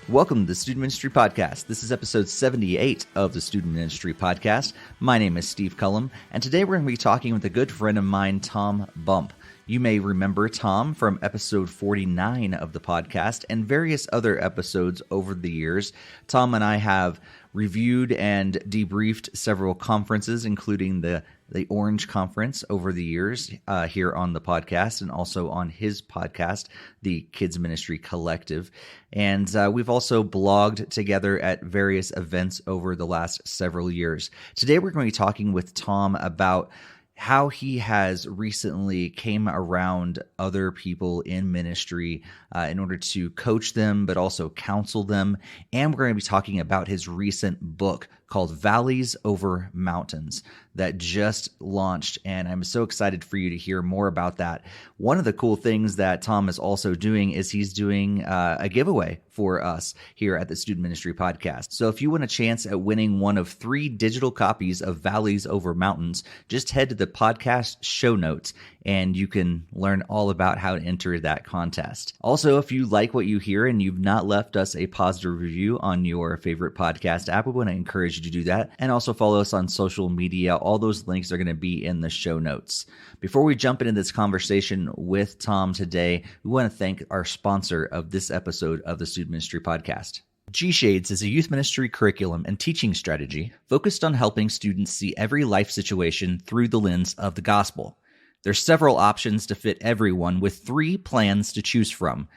Welcome to the Student Ministry Podcast. This is episode 78 of the Student Ministry Podcast. My name is Steve Cullum, and today we're going to be talking with a good friend of mine, Tom Bump. You may remember Tom from episode 49 of the podcast and various other episodes over the years. Tom and I have reviewed and debriefed several conferences, including the Orange Conference over the years here on the podcast and also on his podcast, the Kids Ministry Collective. And we've also blogged together at various events over the last several years. Today we're going to be talking with Tom about how he has recently came around other people in ministry in order to coach them, but also counsel them. And we're going to be talking about his recent book called Valleys Over Mountains that just launched. And I'm so excited for you to hear more about that. One of the cool things that Tom is also doing is he's doing a giveaway for us here at the Student Ministry Podcast. So if you want a chance at winning one of 3 digital copies of Valleys Over Mountains, just head to the podcast show notes and you can learn all about how to enter that contest. Also, if you like what you hear and you've not left us a positive review on your favorite podcast app, we want to encourage you to do that. And also follow us on social media. All those links are going to be in the show notes. Before we jump into this conversation with Tom today, we want to thank our sponsor of this episode of the Student Ministry Podcast. G-Shades is a youth ministry curriculum and teaching strategy focused on helping students see every life situation through the lens of the gospel. There's several options to fit everyone with 3 plans to choose from.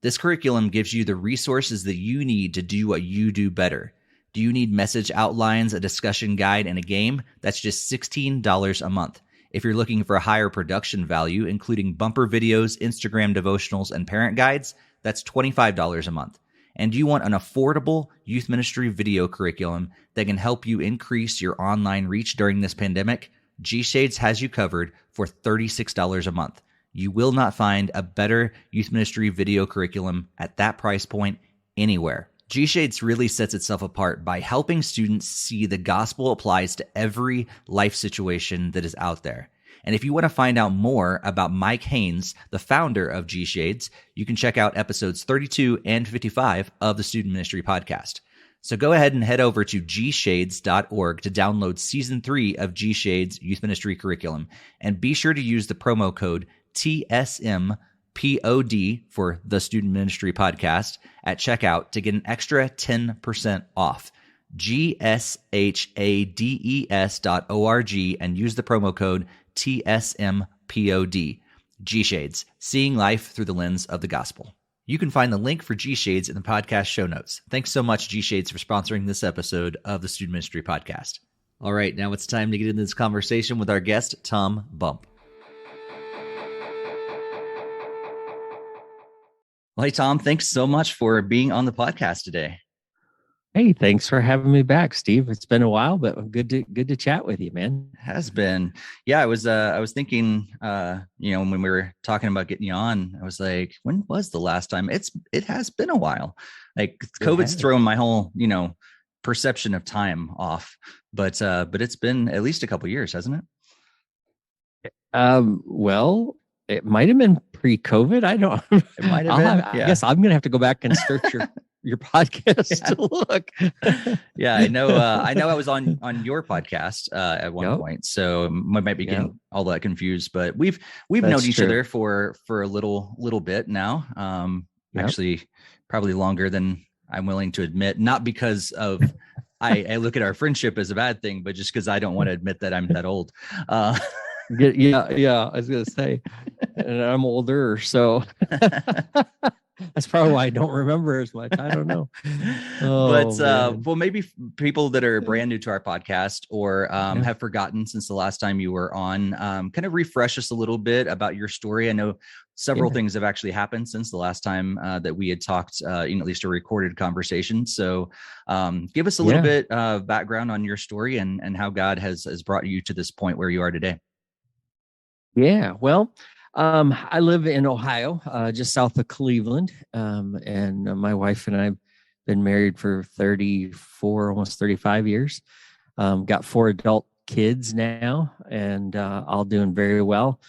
This curriculum gives you the resources that you need to do what you do better. Do you need message outlines, a discussion guide, and a game? That's just $16 a month. If you're looking for a higher production value, including bumper videos, Instagram devotionals, and parent guides, that's $25 a month. And do you want an affordable youth ministry video curriculum that can help you increase your online reach during this pandemic? G-Shades has you covered for $36 a month. You will not find a better youth ministry video curriculum at that price point anywhere. G-Shades really sets itself apart by helping students see the gospel applies to every life situation that is out there. And if you want to find out more about Mike Haynes, the founder of G-Shades, you can check out episodes 32 and 55 of the Student Ministry Podcast. So go ahead and head over to gshades.org to download Season 3 of G-Shades Youth Ministry Curriculum. And be sure to use the promo code TSMPOD for the Student Ministry Podcast at checkout to get an extra 10% off. gshades.org and use the promo code TSMPOD. G-Shades, seeing life through the lens of the gospel. You can find the link for G-Shades in the podcast show notes. Thanks so much, G-Shades, for sponsoring this episode of the Student Ministry Podcast. All right, now it's time to get into this conversation with our guest, Tom Bump. Well, hey, Tom, thanks so much for being on the podcast today. Hey, thanks for having me back, Steve. It's been a while, but good to chat with you, man. It has been. Yeah, I was thinking, when we were talking about getting you on, I was like, when was the last time? It has been a while. Like COVID's thrown my whole, perception of time off, but it's been at least a couple of years, hasn't it? Well, it might have been pre-COVID. I don't. It might have been. I guess I'm gonna have to go back and search your podcast to look. Yeah, I know. I know I was on your podcast at one point, so I might be getting all that confused. But we've known each other for a little bit now. Actually, probably longer than I'm willing to admit. Not because of I look at our friendship as a bad thing, but just because I don't want to admit that I'm that old. Yeah. I was gonna say, and I'm older, so. That's probably why I don't remember as much. I don't know. Well, maybe people that are brand new to our podcast or have forgotten since the last time you were on, kind of refresh us a little bit about your story. I know several things have actually happened since the last time that we had talked, at least a recorded conversation. So give us a little bit of background on your story and how God has brought you to this point where you are today. Yeah, well, I live in Ohio, just south of Cleveland, and my wife and I have been married for 34, almost 35 years. Got 4 adult kids now, and all doing very well.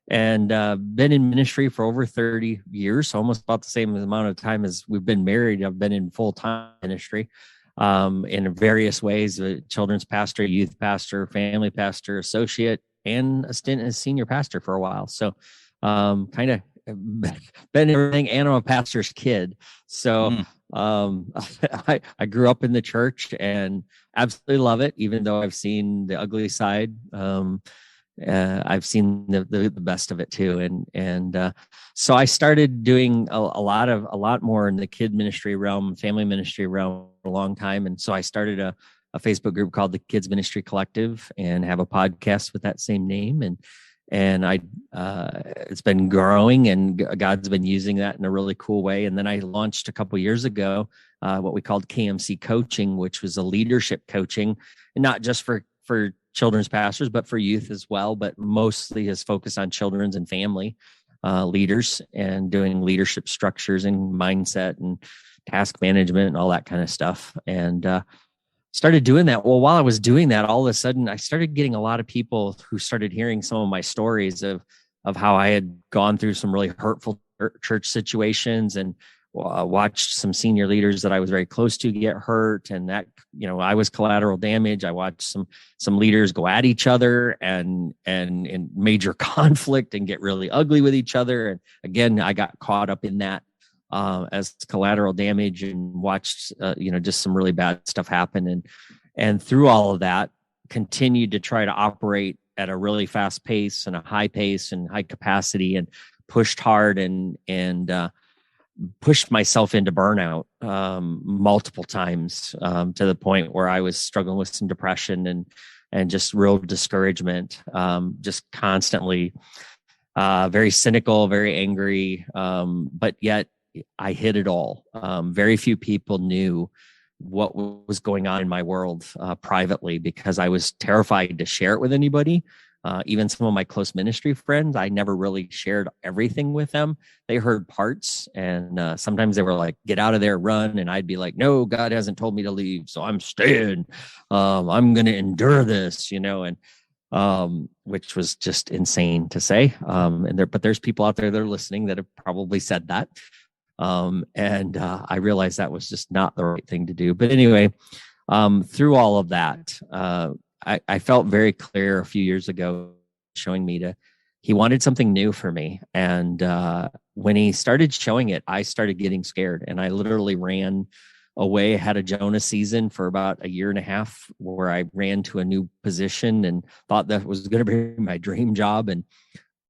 and been in ministry for over 30 years, so almost about the same amount of time as we've been married. I've been in full-time ministry in various ways: children's pastor, youth pastor, family pastor, associate, and a stint as senior pastor for a while. So kind of been everything, and I'm a pastor's kid. So I grew up in the church and absolutely love it, even though I've seen the ugly side. I've seen the best of it too, and so I started doing a lot more in the kid ministry realm, family ministry realm for a long time, and so I started a Facebook group called the Kids Ministry Collective, and have a podcast with that same name, and I it's been growing, and God's been using that in a really cool way. And then I launched a couple years ago what we called KMC Coaching, which was a leadership coaching, and not just for children's pastors, but for youth as well, but mostly is focused on children's and family leaders, and doing leadership structures and mindset and task management and all that kind of stuff. And started doing that. Well, while I was doing that, all of a sudden I started getting a lot of people who started hearing some of my stories of how I had gone through some really hurtful church situations, and watched some senior leaders that I was very close to get hurt, and that, I was collateral damage. I watched some leaders go at each other and in major conflict and get really ugly with each other. And again, I got caught up in that as collateral damage, and watched just some really bad stuff happen, and through all of that continued to try to operate at a really fast pace and a high pace and high capacity, and pushed hard and pushed myself into burnout multiple times, to the point where I was struggling with some depression and just real discouragement, just constantly very cynical, very angry, but yet I hid it all. Very few people knew what was going on in my world privately, because I was terrified to share it with anybody. Even some of my close ministry friends, I never really shared everything with them. They heard parts, and sometimes they were like, "Get out of there, run." And I'd be like, "No, God hasn't told me to leave, so I'm staying. I'm going to endure this," and which was just insane to say. But there's people out there that are listening that have probably said that. And I realized that was just not the right thing to do. But anyway, through all of that, I felt very clear a few years ago, showing me he wanted something new for me. And when he started showing it, I started getting scared, and I literally ran away. I had a Jonah season for about a year and a half, where I ran to a new position and thought that was going to be my dream job, and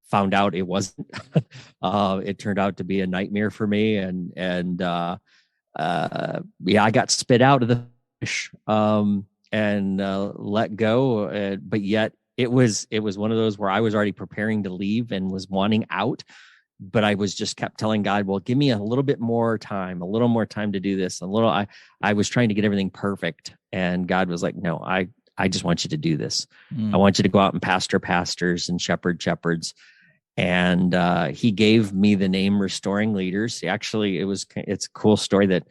found out it wasn't. It turned out to be a nightmare for me. And I got spit out of the fish, and let go. But yet it was one of those where I was already preparing to leave and was wanting out, but I was just kept telling God, well, give me a little bit more time, to do this. I was trying to get everything perfect. And God was like, no, I just want you to do this. I want you to go out and pastor pastors and shepherd shepherds. And he gave me the name Restoring Leaders. Actually, it's a cool story that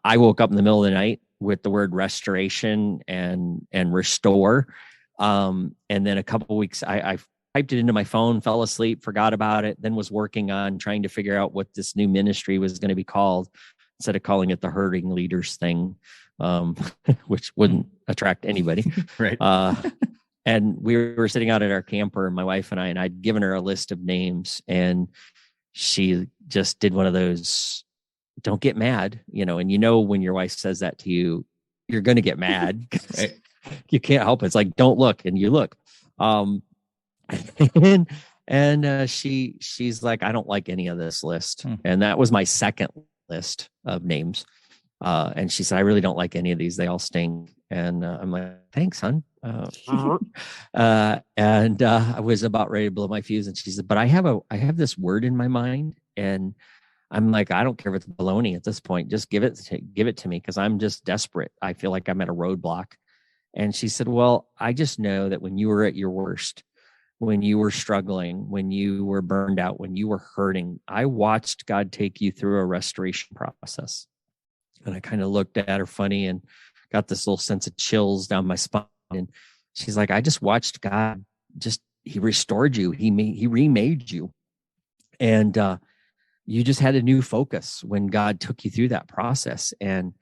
I woke up in the middle of the night with the word restoration and restore. And then a couple of weeks, I typed it into my phone, fell asleep, forgot about it, then was working on trying to figure out what this new ministry was going to be called, instead of calling it the Hurting Leaders thing, which wouldn't attract anybody. Right. And we were sitting out at our camper, my wife and I'd given her a list of names, and she just did one of those, don't get mad, and when your wife says that to you, you're going to get mad. Right. You can't help it. It's like, don't look, and you look. And she's like, I don't like any of this list. And that was my second list of names. And she said, I really don't like any of these. They all stink. And I'm like, thanks, hon. And I was about ready to blow my fuse. And she said, but I have this word in my mind. And I'm like, I don't care if it's baloney at this point. Just give it to me, because I'm just desperate. I feel like I'm at a roadblock. And she said, well, I just know that when you were at your worst, when you were struggling, when you were burned out, when you were hurting, I watched God take you through a restoration process. And I kind of looked at her funny and got this little sense of chills down my spine. And she's like, I just watched God he restored you. He remade you. And you just had a new focus when God took you through that process. And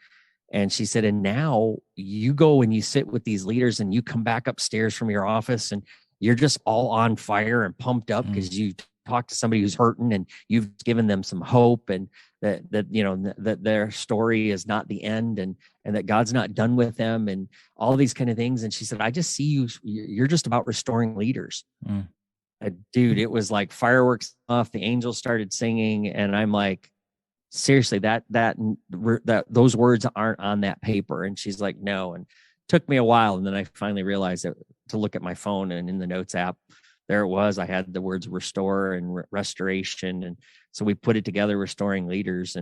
she said, and now you go and you sit with these leaders and you come back upstairs from your office and you're just all on fire and pumped up because you talked to somebody who's hurting and you've given them some hope, and that their story is not the end, and that God's not done with them, and all these kind of things. And she said, I just see you're just about restoring leaders. Dude, it was like fireworks off. The angels started singing, and I'm like, seriously, that those words aren't on that paper. And she's like, no. And it took me a while, and then I finally realized that to look at my phone, and in the notes app, there it was. I had the words restore and restoration, and so we put it together, restoring leaders.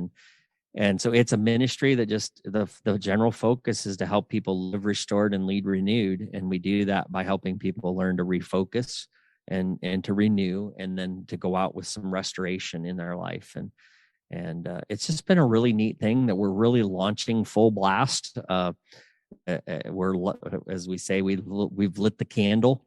And so it's a ministry that just the general focus is to help people live restored and lead renewed, and we do that by helping people learn to refocus and to renew, and then to go out with some restoration in their life. And it's just been a really neat thing that we're really launching full blast. We're, as we say, we've lit the candle.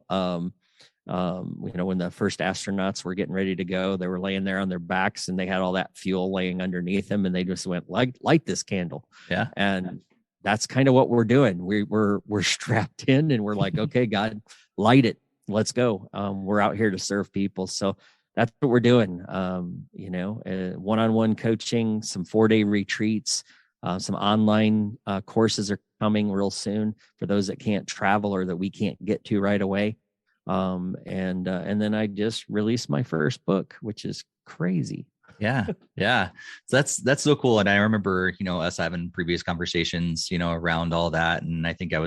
When the first astronauts were getting ready to go, they were laying there on their backs and they had all that fuel laying underneath them, and they just went, light this candle. Yeah. And that's kind of what we're doing. We're strapped in, and we're like, okay, God, light it. Let's go. We're out here to serve people. So that's what we're doing. One-on-one coaching, some 4-day retreats, some online courses are coming real soon for those that can't travel or that we can't get to right away. And then I just released my first book, which is crazy. Yeah. So that's so cool. And I remember, us having previous conversations, around all that. And I think I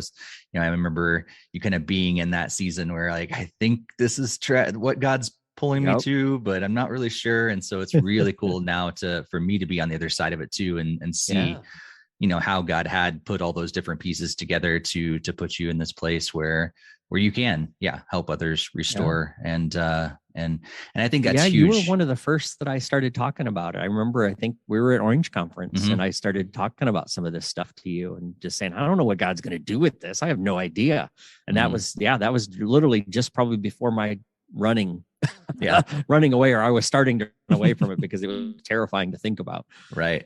remember you kind of being in that season where like, I think this is what God's pulling me to, but I'm not really sure. And so it's really cool now for me to be on the other side of it too, and see, how God had put all those different pieces together to put you in this place where you can, help others restore. And I think that's huge. You were one of the first that I started talking about it. I remember, I think we were at Orange Conference, and I started talking about some of this stuff to you and just saying, I don't know what God's going to do with this. I have no idea. And that was literally just probably before my running away, or I was starting to run away from it because it was terrifying to think about. Right.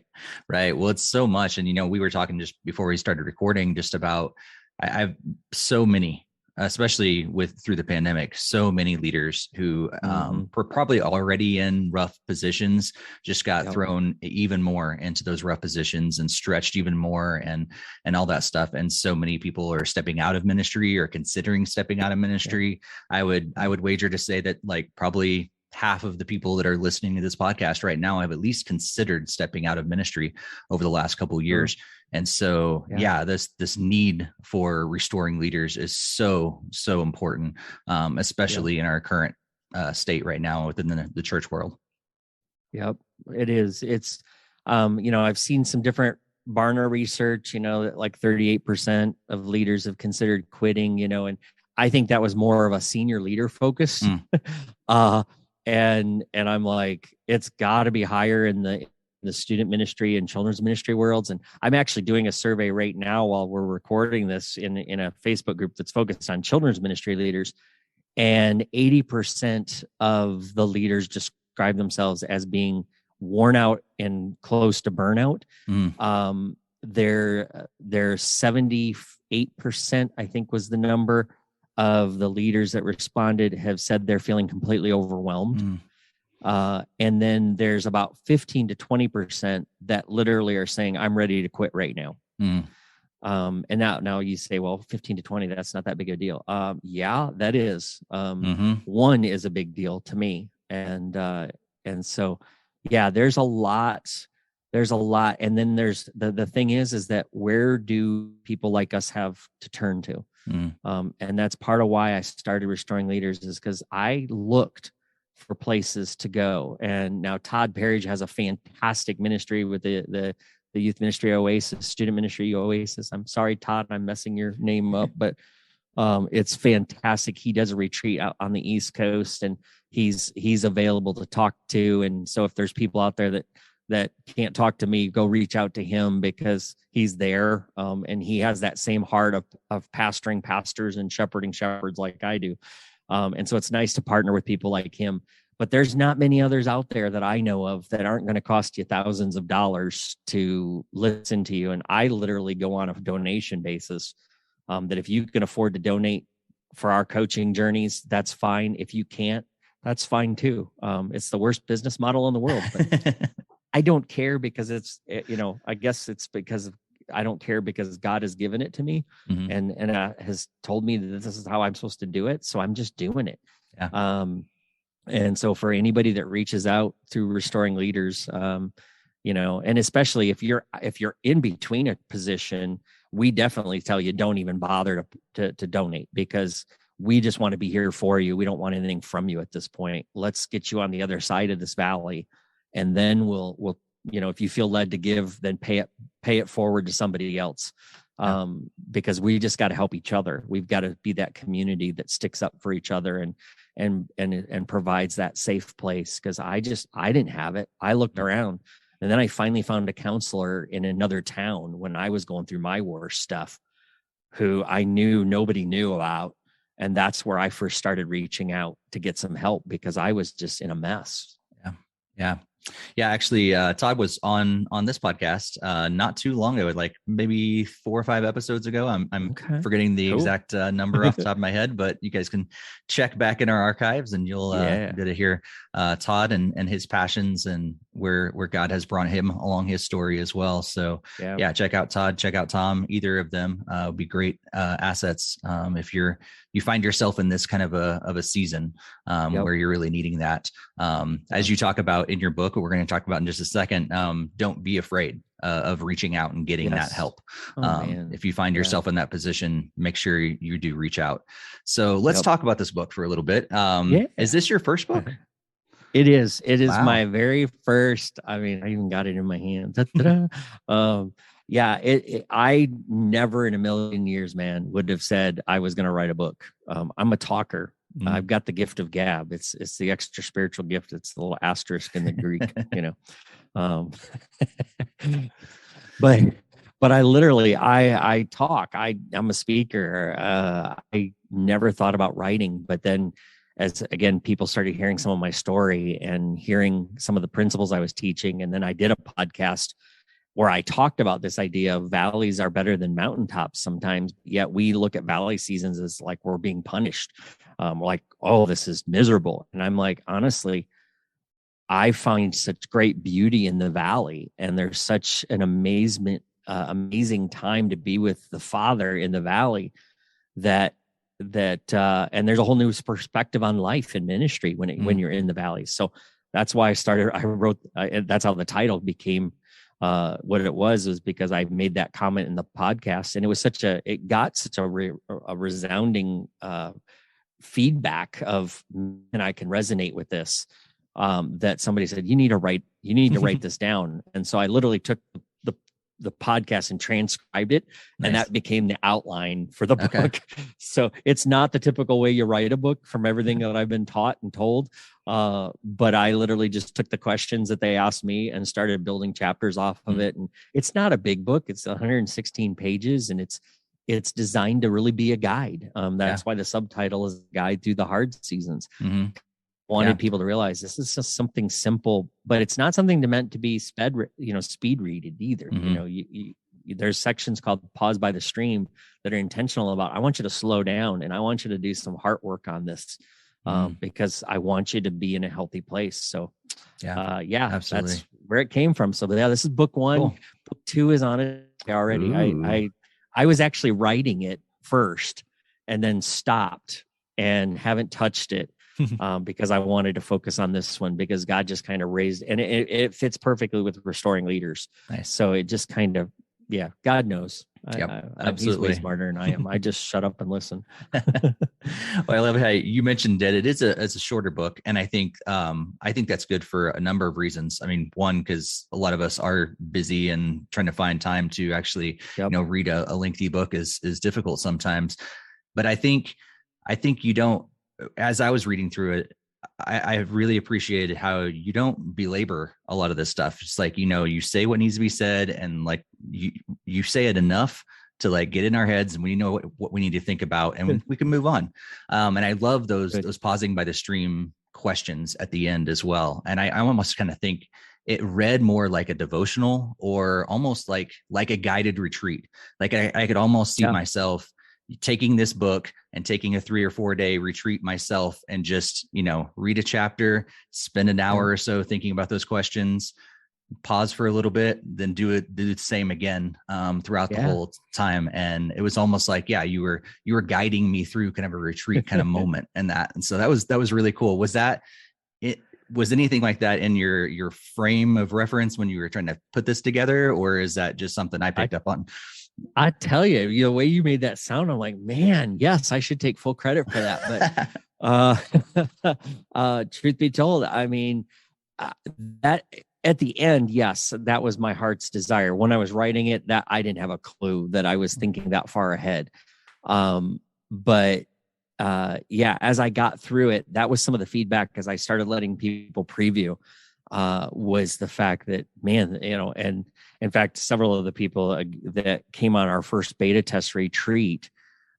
Well, it's so much. And, we were talking just before we started recording just about, I've so many, especially through the pandemic, so many leaders who were probably already in rough positions, just got thrown even more into those rough positions and stretched even more and all that stuff. And so many people are stepping out of ministry or considering stepping out of ministry. I would wager to say that like probably half of the people that are listening to this podcast right now have at least considered stepping out of ministry over the last couple of years. And so, this need for restoring leaders is so important, especially in our current state right now within the church world. Yep, it is. It's, I've seen some different Barna research, that like 38% of leaders have considered quitting, and I think that was more of a senior leader focus. And I'm like, it's got to be higher in the student ministry and children's ministry worlds. And I'm actually doing a survey right now while we're recording this in a Facebook group that's focused on children's ministry leaders. And 80% of the leaders describe themselves as being worn out and close to burnout. They're 78%, I think was the number, of the leaders that responded have said they're feeling completely overwhelmed. And then there's about 15 to 20% that literally are saying, I'm ready to quit right now. And now you say, well, 15 to 20, that's not that big a deal. Yeah, that is. One is a big deal to me. And so, there's a lot. And then there's the thing is that where do people like us have to turn to? And that's part of why I started Restoring Leaders, is because I looked for places to go. And now Todd Parriage has a fantastic ministry with the youth ministry Oasis, student ministry Oasis. I'm sorry, Todd, I'm messing your name up, but it's fantastic. He does a retreat out on the East Coast, and he's available to talk to. And so if there's people out there that can't talk to me, go reach out to him, because he's there. And he has that same heart of pastoring pastors and shepherding shepherds like I do. And so it's nice to partner with people like him. But there's not many others out there that I know of that aren't going to cost you thousands of dollars to listen to you. And I literally go on a donation basis. That if you can afford to donate for our coaching journeys, that's fine. If you can't, that's fine too. It's the worst business model in the world, but I don't care because I guess it's because I don't care because God has given it to me and has told me that this is how I'm supposed to do it. So I'm just doing it. Yeah. And so for anybody that reaches out through Restoring Leaders, and especially if you're in between a position, we definitely tell you don't even bother to donate, because we just want to be here for you. We don't want anything from you at this point. Let's get you on the other side of this valley, and then we'll if you feel led to give, then pay it forward to somebody else. Because we just got to help each other. We've got to be that community that sticks up for each other and provides that safe place. Because I didn't have it. I looked around, and then I finally found a counselor in another town when I was going through my worst stuff, who I knew nobody knew about. And that's where I first started reaching out to get some help, because I was just in a mess. Yeah. Actually, Todd was on this podcast not too long ago, like maybe 4 or 5 episodes ago. I'm Okay. forgetting the exact number off the top of my head, but you guys can check back in our archives, and you'll get to hear Todd and his passions and where God has brought him along his story as well. So yeah, check out Todd, check out Tom. Either of them would be great assets if you find yourself in this kind of a season where you're really needing that. As you talk about in your book, what we're going to talk about in just a second, don't be afraid of reaching out and getting that help. If you find yourself in that position, make sure you do reach out. So let's talk about this book for a little bit. Is this your first book? It is. It is my very first. I mean, I even got it in my hand. I never in a million years, man, would have said I was going to write a book. I'm a talker. I've got the gift of gab. It's the extra spiritual gift. It's the little asterisk in the Greek, but I literally, I talk, I'm a speaker. I never thought about writing, but then as again, people started hearing some of my story and hearing some of the principles I was teaching. And then I did a podcast where I talked about this idea of valleys are better than mountaintops sometimes, yet we look at valley seasons as like we're being punished. Like, oh, this is miserable. And I'm like, honestly, I find such great beauty in the valley, and there's such an amazing time to be with the Father in the valley that and there's a whole new perspective on life and ministry when you're in the valley. So that's why I wrote, that's how the title became what it was because I made that comment in the podcast, and it got such a resounding feedback of, and I can resonate with this, that somebody said, you need to write this down. And so I literally took the podcast and transcribed it. Nice. And that became the outline for the book. Okay. So it's not the typical way you write a book from everything that I've been taught and told. But I literally just took the questions that they asked me and started building chapters off of it. And it's not a big book. It's 116 pages, and it's designed to really be a guide. That's why the subtitle is Guide Through the Hard Seasons. Wanted people to realize this is just something simple, but it's not something meant to be speed readed either. There's sections called Pause by the Stream that are intentional about, I want you to slow down and I want you to do some heart work on this because I want you to be in a healthy place. So absolutely. That's where it came from. So this is book 1. Cool. Book 2 is on it already. I was actually writing it first and then stopped and haven't touched it. Because I wanted to focus on this one, because God just kind of raised, and it fits perfectly with Restoring Leaders. Nice. So it just kind of, God knows. Absolutely. He's way smarter than I am. I just shut up and listen. Well, I love how you mentioned that it's a shorter book, and I think that's good for a number of reasons. I mean, one, because a lot of us are busy and trying to find time to actually read a lengthy book is difficult sometimes. But I think you don't. As I was reading through it, I really appreciated how you don't belabor a lot of this stuff. It's like, you say what needs to be said, and like you say it enough to like get in our heads, and we know what we need to think about, and we can move on. And I love those pausing by the stream questions at the end as well. And I almost kind of think it read more like a devotional, or almost like a guided retreat. Like I could almost see myself taking this book and taking a 3 or 4 day retreat myself, and just, read a chapter, spend an hour or so thinking about those questions, pause for a little bit, then do the same again throughout the whole time. And it was almost like, you were guiding me through kind of a retreat kind of moment and that. And so that was really cool. Was that it? Was anything like that in your frame of reference when you were trying to put this together, or is that just something I picked up on? I tell you, the way you made that sound, I'm like, man, yes, I should take full credit for that. But truth be told, I mean, that at the end, yes, that was my heart's desire. When I was writing it, that I didn't have a clue that I was thinking that far ahead. But as I got through it, that was some of the feedback as I started letting people preview, was the fact that, man, and in fact, several of the people that came on our first beta test retreat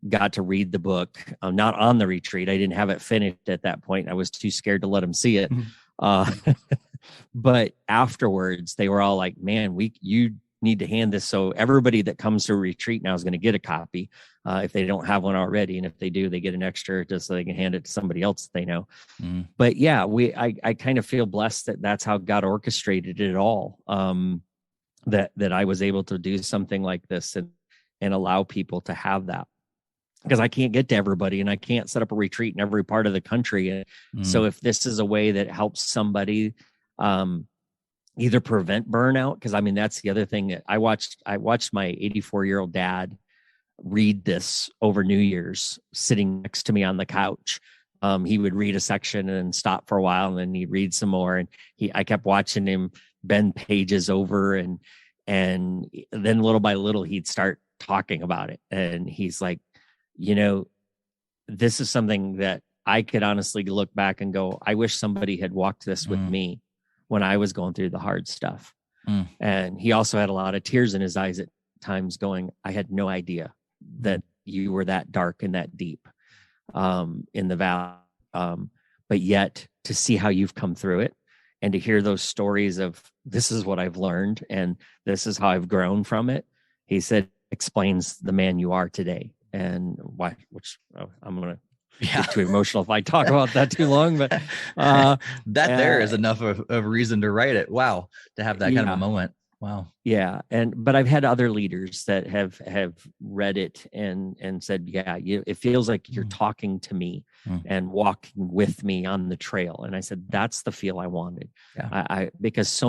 got to read the book, not on the retreat. I didn't have it finished at that point. I was too scared to let them see it. But afterwards they were all like, man, you need to hand this. So everybody that comes to a retreat now is going to get a copy. If they don't have one already. And if they do, they get an extra just so they can hand it to somebody else that they know. But yeah, I kind of feel blessed that that's how God orchestrated it all. That I was able to do something like this and allow people to have that, because I can't get to everybody and I can't set up a retreat in every part of the country. And so if this is a way that helps somebody, either prevent burnout, because I mean, that's the other thing. I watched my 84-year-old dad read this over New Year's, sitting next to me on the couch. He would read a section and stop for a while, and then he'd read some more. And I kept watching him bend pages over, and then little by little he'd start talking about it. And he's like, this is something that I could honestly look back and go, I wish somebody had walked this with me when I was going through the hard stuff. And he also had a lot of tears in his eyes at times, going, I had no idea that you were that dark and that deep in the valley. But yet to see how you've come through it, and to hear those stories of, this is what I've learned and this is how I've grown from it, he said, explains the man you are today. And why, which I'm going to get too emotional if I talk about that too long, but there is enough of reason to write it. Wow. To have that kind of a moment. Wow. Yeah. But I've had other leaders that have read it and said, it feels like you're talking to me and walking with me on the trail. And I said, that's the feel I wanted. Because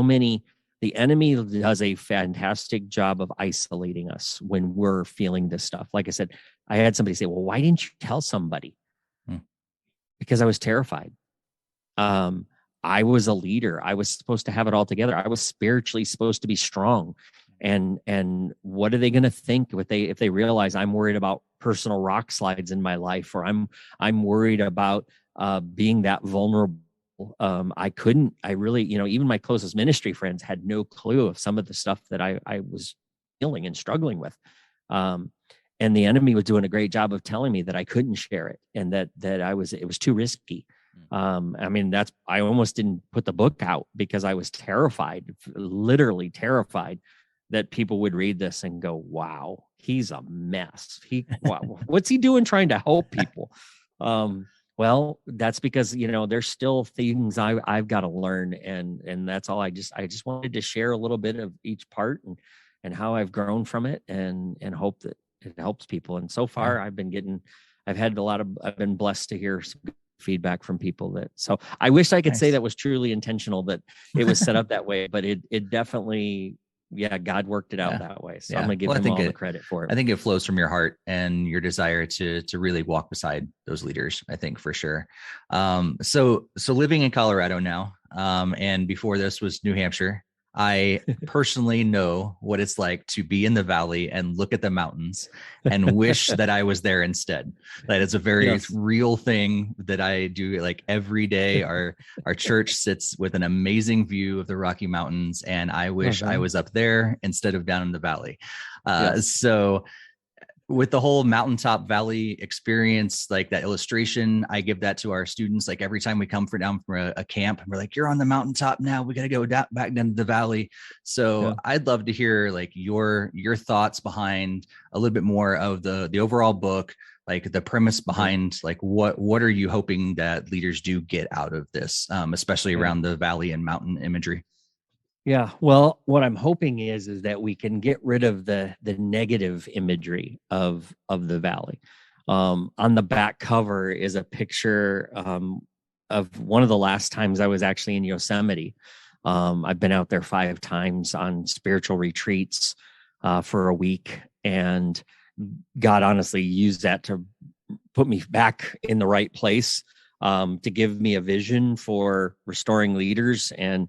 the enemy does a fantastic job of isolating us when we're feeling this stuff. Like I said, I had somebody say, well, why didn't you tell somebody? Because I was terrified. I was a leader. I was supposed to have it all together. I was spiritually supposed to be strong. And what are they going to think if they realize I'm worried about personal rock slides in my life, or I'm worried about being that vulnerable? I really, even my closest ministry friends had no clue of some of the stuff that I was feeling and struggling with. And the enemy was doing a great job of telling me that I couldn't share it, and that it was too risky. I almost didn't put the book out because I was terrified, literally terrified, that people would read this and go, wow, he's a mess. What's he doing trying to help people? Well, that's because, there's still things I've got to learn. And that's all. I just wanted to share a little bit of each part and how I've grown from it, and hope that it helps people. And so far I've been blessed to hear some good feedback from people so I wish I could say that was truly intentional, that it was set up that way, but it definitely, God worked it out that way. So I'm going to give him all the credit for it. I think it flows from your heart and your desire to really walk beside those leaders, I think, for sure. So living in Colorado now, and before this was New Hampshire, I personally know what it's like to be in the valley and look at the mountains and wish that I was there instead. That is a very real thing that I do, like, every day. Our church sits with an amazing view of the Rocky Mountains, and I wish I was up there instead of down in the valley. So with the whole mountaintop valley experience, like that illustration, I give that to our students. Like every time we come down from a camp, we're like, you're on the mountaintop now. We got to go back down to the valley. So Yeah. I'd love to hear like your thoughts behind a little bit more of the overall book, like the premise behind like what are you hoping that leaders do get out of this, especially around the valley and mountain imagery. Yeah. Well, what I'm hoping is that we can get rid of the negative imagery of the valley. On the back cover is a picture of one of the last times I was actually in Yosemite. I've been out there 5 times on spiritual retreats for a week, and God honestly used that to put me back in the right place, to give me a vision for restoring leaders and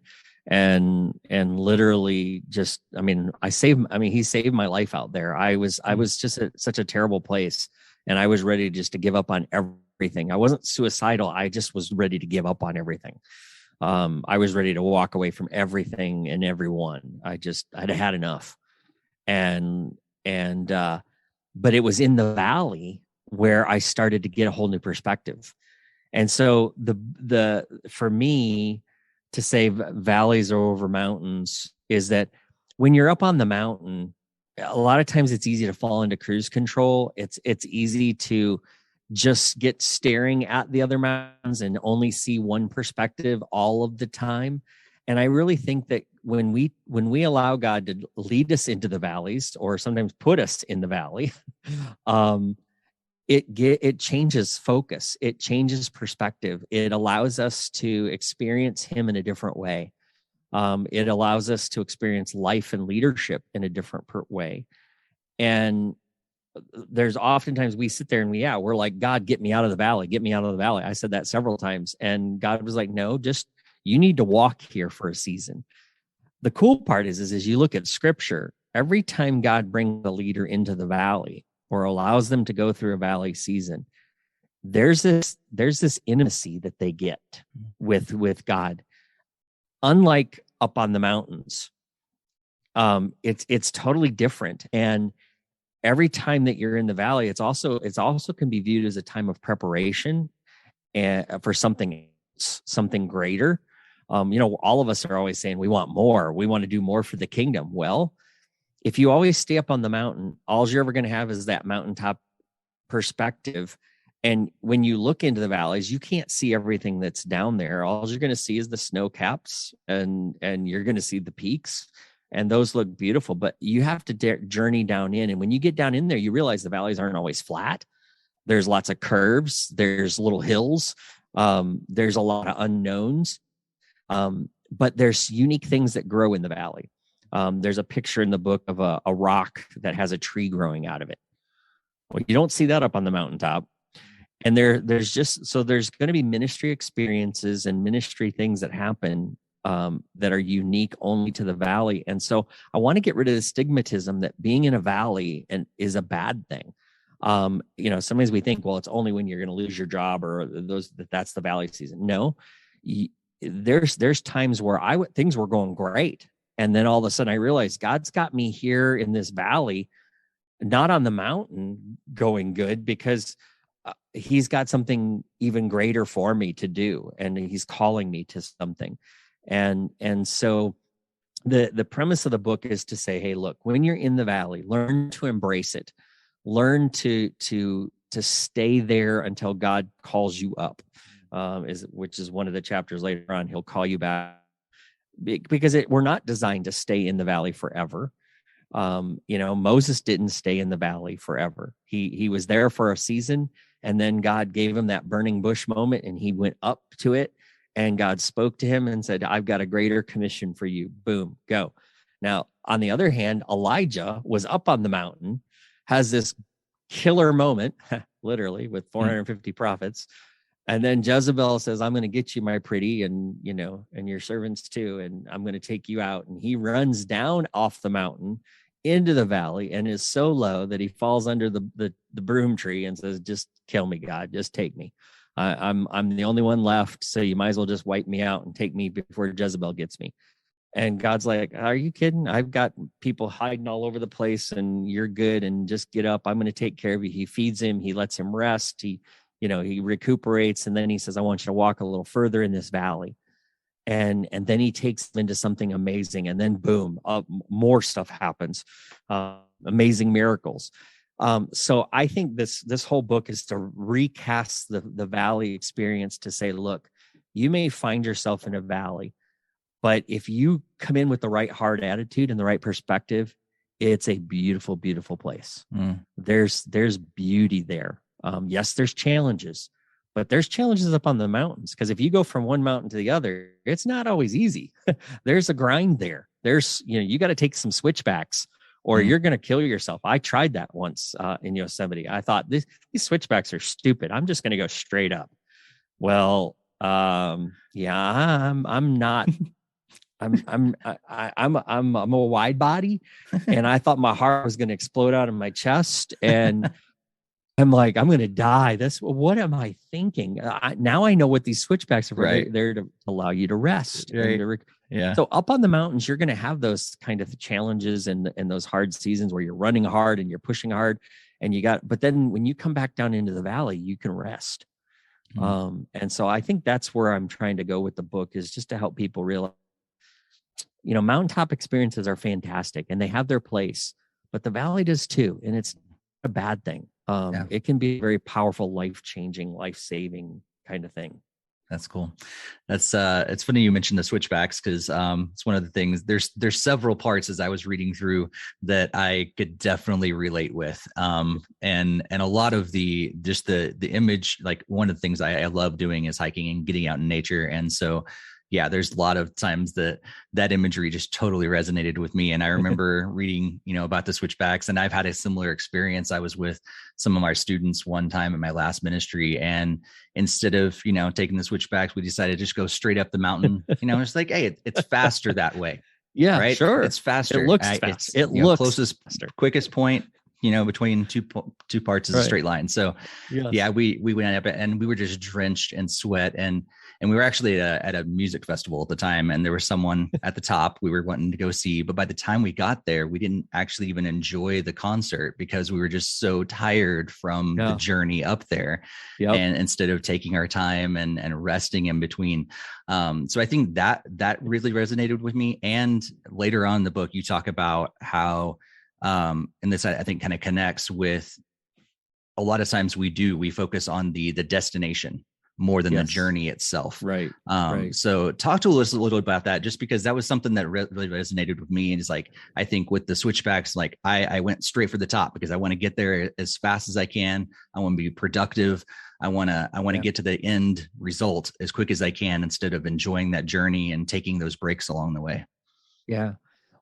literally just, he saved my life out there. I was just such a terrible place, and I was ready just to give up on everything. I wasn't suicidal. I just was ready to give up on everything. I was ready to walk away from everything and everyone. I'd had enough. But it was in the valley where I started to get a whole new perspective. And so for me, to say valleys are over mountains is that when you're up on the mountain, a lot of times it's easy to fall into cruise control. It's easy to just get staring at the other mountains and only see one perspective all of the time. And I really think that when we allow God to lead us into the valleys, or sometimes put us in the valley, it changes focus. It changes perspective. It allows us to experience him in a different way. It allows us to experience life and leadership in a different way. And there's oftentimes we sit there and we're like, God, get me out of the valley. Get me out of the valley. I said that several times. And God was like, no, just, you need to walk here for a season. The cool part is you look at scripture, every time God brings a leader into the valley, or allows them to go through a valley season, there's this intimacy that they get with God. Unlike up on the mountains, it's totally different. And every time that you're in the valley, it's also can be viewed as a time of preparation and for something greater. All of us are always saying we want more. We want to do more for the kingdom. Well, if you always stay up on the mountain, all you're ever going to have is that mountaintop perspective. And when you look into the valleys, you can't see everything that's down there. All you're going to see is the snow caps, and you're going to see the peaks, and those look beautiful. But you have to journey down in. And when you get down in there, you realize the valleys aren't always flat. There's lots of curves. There's little hills. There's a lot of unknowns. But there's unique things that grow in the valley. There's a picture in the book of a rock that has a tree growing out of it. Well, you don't see that up on the mountaintop. And there's going to be ministry experiences and ministry things that happen that are unique only to the valley. And so I want to get rid of the stigmatism that being in a valley is a bad thing. Sometimes we think, well, it's only when you're going to lose your job or that's the valley season. No, there's times where things were going great. And then all of a sudden I realized God's got me here in this valley, not on the mountain going good, because he's got something even greater for me to do. And he's calling me to something. And so the premise of the book is to say, hey, look, when you're in the valley, learn to embrace it. Learn to stay there until God calls you up, which is one of the chapters later on. He'll call you back. Because we're not designed to stay in the valley forever. Moses didn't stay in the valley forever. He was there for a season, and then God gave him that burning bush moment, and he went up to it, and God spoke to him and said, I've got a greater commission for you. Boom, go. Now, on the other hand, Elijah was up on the mountain, has this killer moment, literally, with 450 prophets. And then Jezebel says, I'm going to get you, my pretty, and your servants too, and I'm going to take you out. And he runs down off the mountain into the valley and is so low that he falls under the broom tree and says, just kill me, God, just take me. I'm the only one left, so you might as well just wipe me out and take me before Jezebel gets me. And God's like, are you kidding? I've got people hiding all over the place and you're good. And just get up. I'm going to take care of you. He feeds him. He lets him rest. He recuperates. And then he says, I want you to walk a little further in this valley. And then he takes them into something amazing. And then boom, more stuff happens. Amazing miracles. So I think this whole book is to recast the valley experience, to say, look, you may find yourself in a valley, but if you come in with the right heart attitude and the right perspective, it's a beautiful, beautiful place. There's beauty there. Yes, there's challenges, but there's challenges up on the mountains, because if you go from one mountain to the other, it's not always easy. There's a grind there. You got to take some switchbacks, or you're going to kill yourself. I tried that once in Yosemite. I thought these switchbacks are stupid. I'm just going to go straight up. Well, yeah, I'm not. I'm a wide body, and I thought my heart was going to explode out of my chest, and I'm like, I'm going to die. What am I thinking? Now I know what these switchbacks are for. Right. They're to allow you to rest. Right. Yeah. So up on the mountains, you're going to have those kind of challenges and those hard seasons where you're running hard and you're pushing hard, but then when you come back down into the valley, you can rest. And so I think that's where I'm trying to go with the book, is just to help people realize, mountaintop experiences are fantastic and they have their place, but the valley does too. And it's a bad thing. It can be a very powerful, life-changing, life-saving kind of thing. That's cool. That's it's funny you mentioned the switchbacks, because it's one of the things. There's several parts as I was reading through that I could definitely relate with. And a lot of the image, like one of the things I love doing is hiking and getting out in nature. And so yeah, there's a lot of times that imagery just totally resonated with me. And I remember reading, about the switchbacks, and I've had a similar experience. I was with some of our students one time in my last ministry, and instead of, taking the switchbacks, we decided to just go straight up the mountain. It's like, hey, it's faster that way. Yeah, right. Sure. It's faster. It looks fast. It looks closest, faster. Quickest point, between two parts is a straight line. So yeah, we went up and we were just drenched in sweat, and we were actually at a music festival at the time, and there was someone at the top we were wanting to go see. But by the time we got there, we didn't actually even enjoy the concert because we were just so tired from the journey up there. Yep. And instead of taking our time and resting in between. So I think that really resonated with me. And later on in the book, you talk about how, and this I think kind of connects with a lot of times we focus on the destination more than the journey itself. Right. So talk to us a little about that, just because that was something that really resonated with me. And it's like, I think with the switchbacks, like I went straight for the top because I want to get there as fast as I can. I want to be productive. I want to get to the end result as quick as I can, instead of enjoying that journey and taking those breaks along the way. Yeah.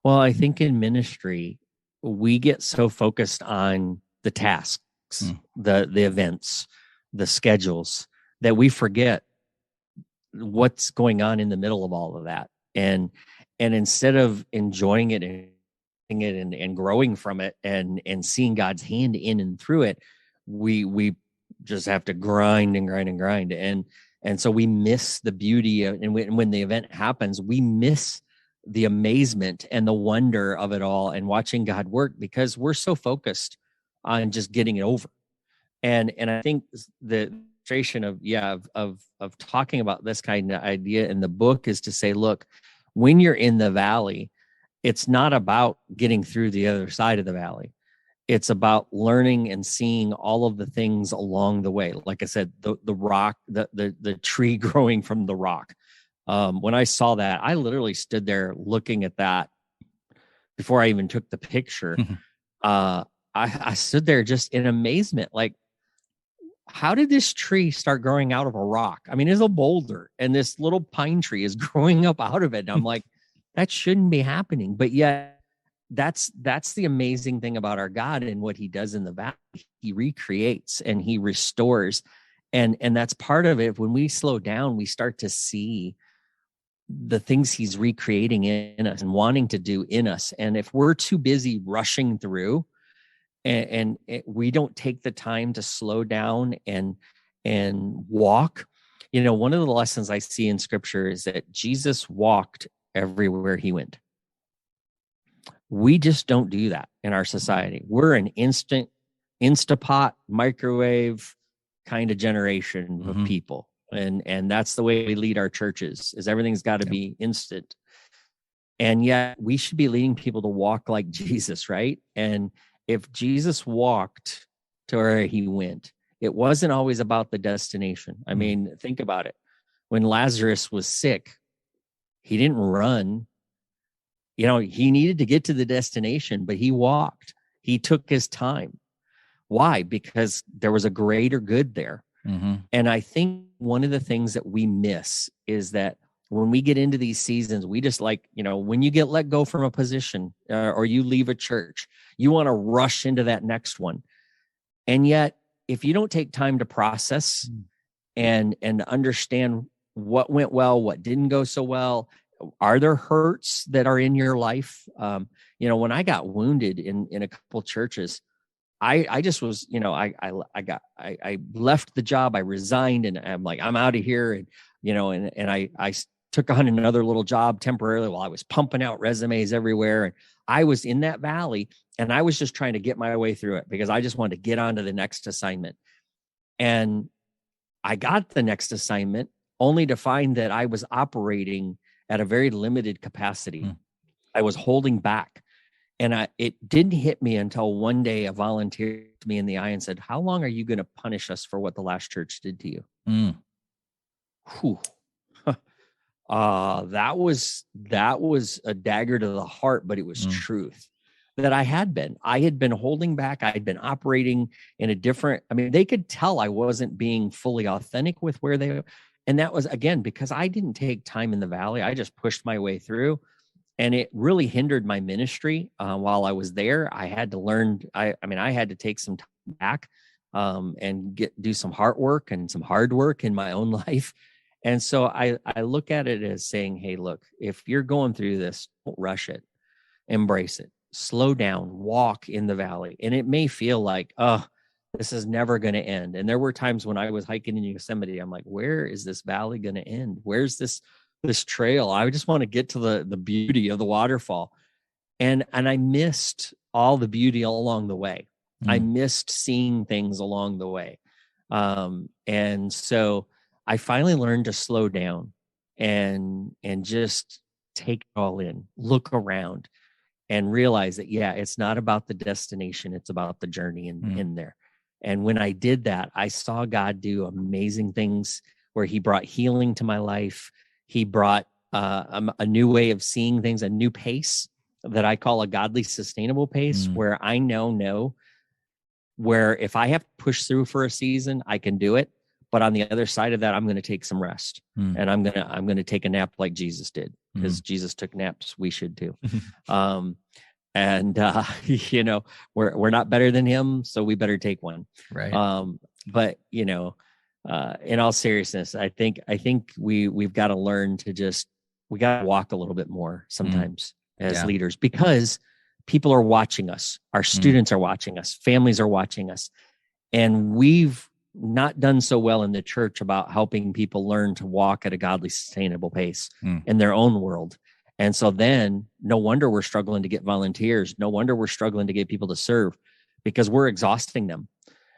Well, I think in ministry, we get so focused on the tasks, the events, the schedules, that we forget what's going on in the middle of all of that. And instead of enjoying it and growing from it and seeing God's hand in and through it, we just have to grind. And so we miss the beauty of, and when the event happens, we miss the amazement and the wonder of it all and watching God work, because we're so focused on just getting it over. And I think the of talking about this kind of idea in the book is to say, look, when you're in the valley, it's not about getting through the other side of the valley. It's about learning and seeing all of the things along the way. Like I said, the rock, the tree growing from the rock. When I saw that, I literally stood there looking at that before I even took the picture. I stood there just in amazement, like, how did this tree start growing out of a rock? I mean, it's a boulder and this little pine tree is growing up out of it. And I'm like, that shouldn't be happening. But yet that's the amazing thing about our God and what he does in the valley. He recreates and he restores. And that's part of it. When we slow down, we start to see the things he's recreating in us and wanting to do in us. And if we're too busy rushing through, and we don't take the time to slow down and walk. One of the lessons I see in scripture is that Jesus walked everywhere he went. We just don't do that in our society. We're an Instapot, microwave kind of generation of people. And that's the way we lead our churches, is everything's got to be instant. And yet we should be leading people to walk like Jesus, right? And if Jesus walked to where he went, it wasn't always about the destination. I mean, think about it. When Lazarus was sick, he didn't run. You know, he needed to get to the destination, but he walked. He took his time. Why? Because there was a greater good there. And I think one of the things that we miss is that when we get into these seasons, we just like, you know, when you get let go from a position or you leave a church, you want to rush into that next one. And yet, if you don't take time to process and understand what went well, what didn't go so well, are there hurts that are in your life? You know, when I got wounded in a couple churches, I just was, you know, I left the job, I resigned, and I'm like, I'm out of here. And, you know, and I took on another little job temporarily while I was pumping out resumes everywhere. And I was in that valley, and I was just trying to get my way through it because I just wanted to get on to the next assignment. And I got the next assignment only to find that I was operating at a very limited capacity. I was holding back. And it didn't hit me until one day a volunteer looked me in the eye and said, "How long are you going to punish us for what the last church did to you?" Whew. That was a dagger to the heart, but it was truth that I had been holding back. I had been operating in a different, I mean, they could tell I wasn't being fully authentic with where they were. And that was, again, because I didn't take time in the valley. I just pushed my way through. And it really hindered my ministry while I was there. I had to learn, I had to take some time back and do some hard work and some hard work in my own life. And so I look at it as saying, hey, look, if you're going through this, don't rush it, embrace it, slow down, walk in the valley. And it may feel like, oh, this is never going to end. And there were times when I was hiking in Yosemite, I'm like, where is this valley going to end? Where's this trail? I just want to get to the beauty of the waterfall. And I missed all the beauty along the way. I missed seeing things along the way. And so I finally learned to slow down and just take it all in, look around and realize that, yeah, it's not about the destination. It's about the journey in there. And when I did that, I saw God do amazing things where he brought healing to my life. He brought a new way of seeing things, a new pace that I call a godly sustainable pace, where I know where if I have to push through for a season, I can do it. But on the other side of that, I'm going to take some rest and I'm going to take a nap like Jesus did, because Jesus took naps. We should too. You know, we're not better than him, so we better take one. Right. But you know, in all seriousness, I think we've got to learn to we got to walk a little bit more sometimes as leaders, because people are watching us. Our students are watching us. Families are watching us. And we've not done so well in the church about helping people learn to walk at a godly, sustainable pace in their own world. And so then no wonder we're struggling to get volunteers. No wonder we're struggling to get people to serve, because we're exhausting them.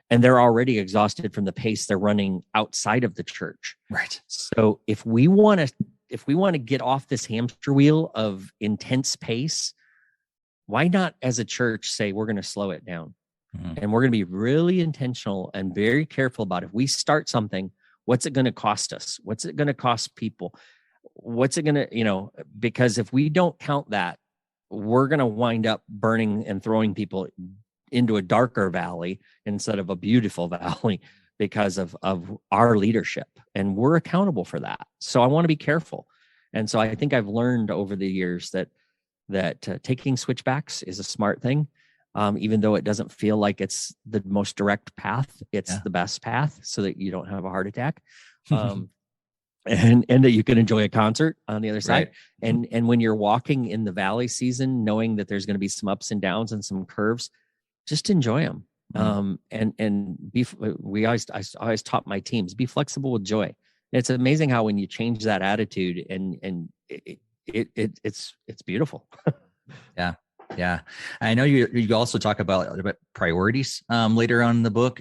And they're already exhausted from the pace they're running outside of the church. Right. So if we want to get off this hamster wheel of intense pace, why not as a church say we're going to slow it down? And we're going to be really intentional and very careful about if we start something, what's it going to cost us? What's it going to cost people? What's it going to, you know, because if we don't count that, we're going to wind up burning and throwing people into a darker valley instead of a beautiful valley because of our leadership. And we're accountable for that. So I want to be careful. And so I think I've learned over the years that taking switchbacks is a smart thing. Even though it doesn't feel like it's the most direct path, it's the best path so that you don't have a heart attack. And that you can enjoy a concert on the other side. Right. And when you're walking in the valley season, knowing that there's going to be some ups and downs and some curves, just enjoy them. I always taught my teams, be flexible with joy. And it's amazing how when you change that attitude and it's beautiful. Yeah. Yeah. I know you also talk about priorities later on in the book,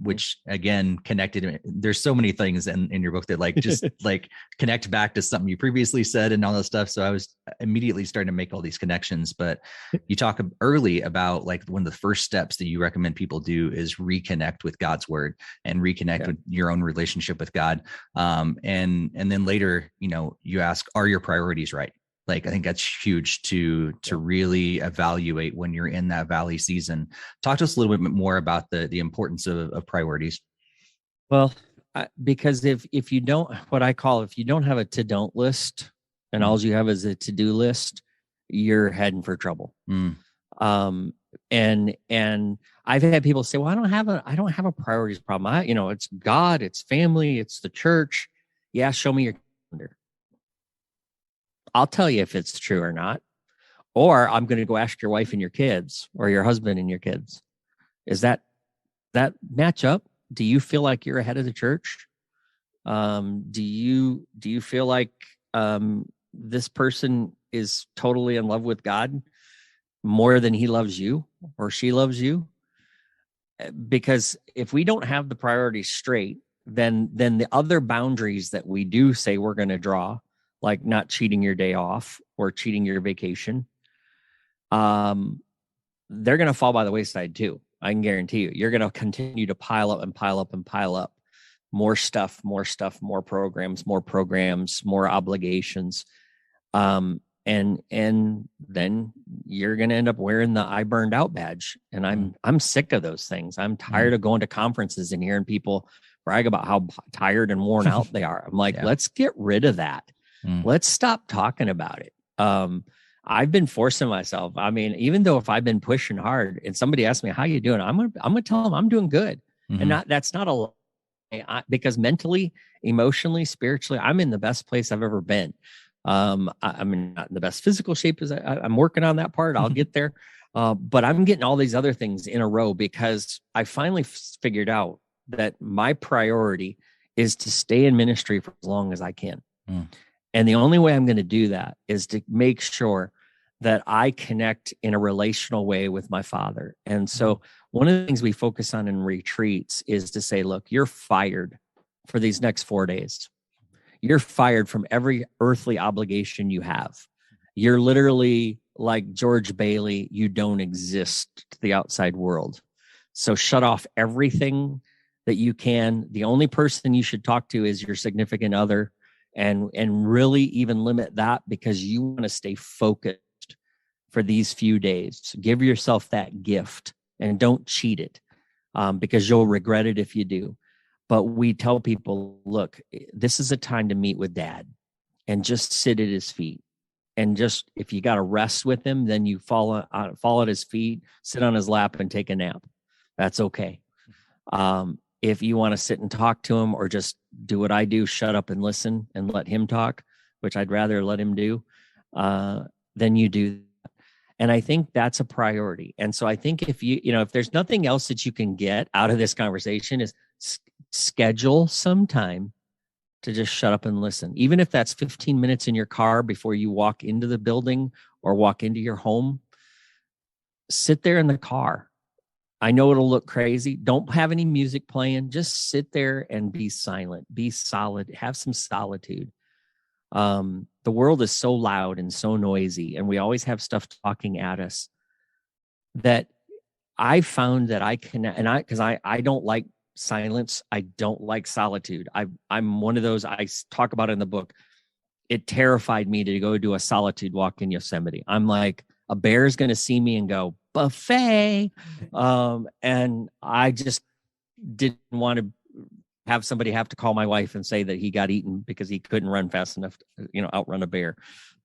which again, connected. There's so many things in your book that like just like connect back to something you previously said and all that stuff. So I was immediately starting to make all these connections. But you talk early about like one of the first steps that you recommend people do is reconnect with God's word and reconnect with your own relationship with God. And then later, you ask, are your priorities right? Like, I think that's huge to really evaluate when you're in that valley season. Talk to us a little bit more about the importance of priorities. Well, because if you don't, what I call, if you don't have a to don't list and all you have is a to do list, you're heading for trouble. And I've had people say, well, I don't have a priorities problem. It's God, it's family, it's the church. Yeah. Show me your calendar. I'll tell you if it's true or not. Or I'm going to go ask your wife and your kids or your husband and your kids. Is that match up? Do you feel like you're ahead of the church? Do you feel like this person is totally in love with God more than he loves you or she loves you? Because if we don't have the priorities straight, then the other boundaries that we do say we're going to draw, like not cheating your day off or cheating your vacation, they're going to fall by the wayside too. I can guarantee you, you're going to continue to pile up and pile up and pile up more stuff, more programs, more obligations. And then you're going to end up wearing the I burned out badge. And I'm sick of those things. I'm tired of going to conferences and hearing people brag about how tired and worn out they are. I'm like, let's get rid of that. Let's stop talking about it. I've been forcing myself. I mean, even though if I've been pushing hard and somebody asks me, how you doing? I'm going to tell them I'm doing good. And that's not a lie, because mentally, emotionally, spiritually, I'm in the best place I've ever been. I'm not in the best physical shape as I'm working on that part. I'll get there. But I'm getting all these other things in a row because I finally figured out that my priority is to stay in ministry for as long as I can. And the only way I'm going to do that is to make sure that I connect in a relational way with my Father. And so one of the things we focus on in retreats is to say, look, you're fired for these next 4 days. You're fired from every earthly obligation you have. You're literally like George Bailey. You don't exist to the outside world. So shut off everything that you can. The only person you should talk to is your significant other. And really even limit that because you want to stay focused for these few days. Give yourself that gift and don't cheat it, because you'll regret it if you do. But we tell people, look, this is a time to meet with Dad and just sit at his feet. And just, if you got to rest with him, then you fall at his feet, sit on his lap and take a nap. That's okay. If you want to sit and talk to him or just do what I do, shut up and listen and let him talk, which I'd rather let him do, then you do that. And I think that's a priority. And so I think if if there's nothing else that you can get out of this conversation is schedule some time to just shut up and listen. Even if that's 15 minutes in your car before you walk into the building or walk into your home, sit there in the car. I know it'll look crazy. Don't have any music playing. Just sit there and be silent, be solid, have some solitude. The world is so loud and so noisy, and we always have stuff talking at us, that I found that I can, because I don't like silence. I don't like solitude. I'm one of those, I talk about it in the book. It terrified me to go do a solitude walk in Yosemite. I'm like, a bear is going to see me and go, buffet. And I just didn't want to have somebody have to call my wife and say that he got eaten because he couldn't run fast enough to, outrun a bear,